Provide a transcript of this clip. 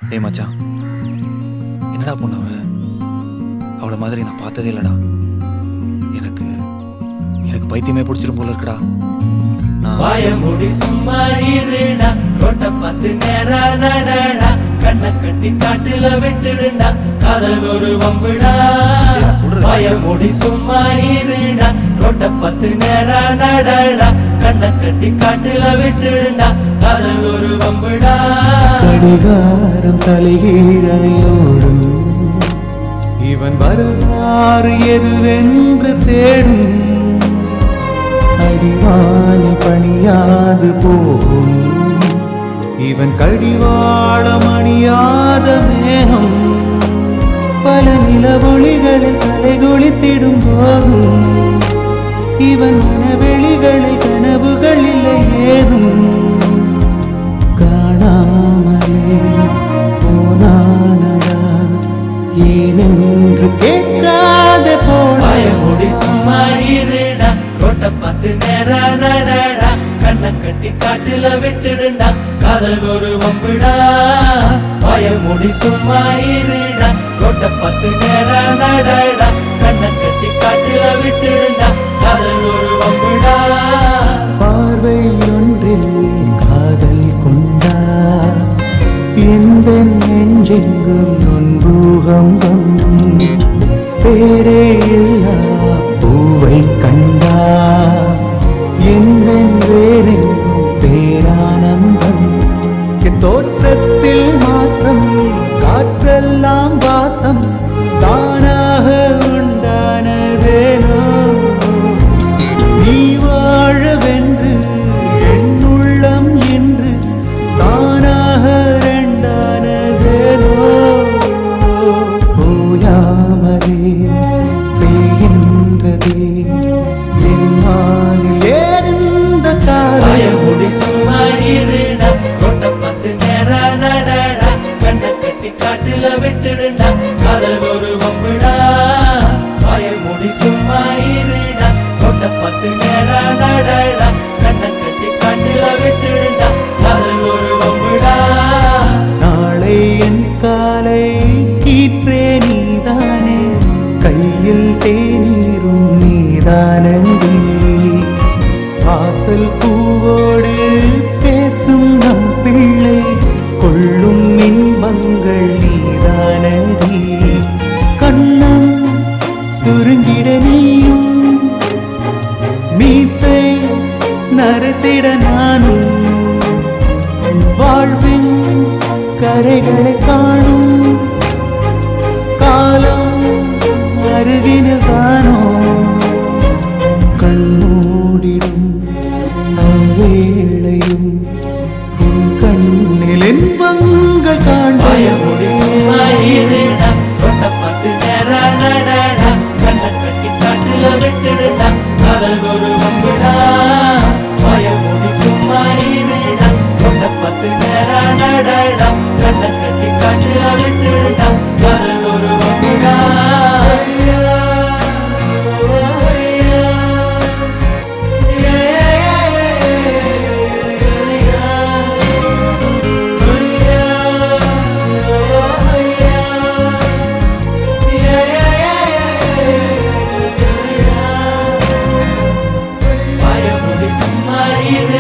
டேய் மச்சான், என்னடா பொண்ணு அவளை மாதிரி நான் பார்த்ததே இல்லடா. எனக்கு எனக்கு பைத்தியமே பிடிச்சிரும் போல இருக்குடா. வாயமுடி சும்மா இருடா, ரோட்ட பார்த்து நேரா நடடா, கண்ணை கட்டி காட்டுல விட்டுடுடா, காதல் ஒரு வம்புடா. வாயமுடி சும்மா இருடா, ரோட்ட பார்த்து நேரா நடடா, கண்ணை கட்டி காட்டுல விட்டுடுடா, காதல் ஒரு வம்புடா. கடிகாரம் தலைகீழையோடும் இவன் வரலாறு எதுவென்று தேடும். அடிவானில் பணியாது போகும் இவன் கடிவாளம் அணியாத மேகம். பல நிலவொளிகளில் தலைகுளித்திடும் போதும் இவன் மனவெளிகளில் கனவுகள் இல்லை ஏதும். காணாமலே போனானடா ஏனென்று கேட்காத போடி சும்மா இருடா, ரோட்ட பார்த்து நேரா நடடா, கண்ணை கட்டி காட்டுல விட்டுடுடா, காதல் ஒரு வம்புடா. வாயமுடி சும்மா இருடா, ரோட்ட பார்த்து நேரா நடடா, கண்ணை கட்டி காட்டுல விட்டுடுடா, காதல் ஒரு வம்புடா. பார்வை ஒன்றில் காதல் கொண்டா எந்த நெஞ்செங்கும் நொன்பூகம்பம். பேரே இல்லா பூவை கண்டா எந்த வேறெங்கும் பேரானந்தம். என் தோற்றத்தில் மாற்றம் காற்றெல்லாம் வாசம் தானாக உண்டானதேனோ. நீ வாழவென்று என் உள்ளம் என்று தானாக ரெண்டானதேனோ. போயாமலே பெய்கின்றதே என் மானில் ஏறிந்த வாயமுடி சும்மா இருடா, ரோட்ட பார்த்து நேரா நடடா, கண்ணை கட்டி காட்டுல விட்டுடுடா, காதல் ஒரு வம்புடா. வாயமுடி சும்மா இருடா, ரோட்ட பார்த்து நேரா நடடா, கண்ணை கட்டி காட்டுல விட்டுடுடா, காதல் ஒரு வம்புடா. நாளை என் காலை கீற்றே நீதானே, கையில் தேநீரும் நீதானடி. வாசல் பூவோடு பேசும் நம் பிள்ளை கொள்ளும் இன்பங்கள் நீதானடி. கண்ணம் சுருங்கிட நீயும் மீசை நறுத்திட நானும் வாழ்வின் கரைகளை காணும் காலம் அருகினில் காணோ. கண்ணூடிடும் அவ்வேளையும் உன் கண்ணில் இன்பங்கள் காண்பாய். சும்மா இருடா, ரோட்ட பார்த்து நேரா நடடா, கண்ணை கட்டி காட்டுல விட்டுடுடா, காதல் ஒரு வம்புடா. வாயமுடி சும்மா இருடா, ரோட்ட பார்த்து நேரா நடடா, கண்ணை கட்டி காட்டுல விட்டுடுடா, காதல் ஒரு வம்புடா. வாயமுடி சும்மா இரு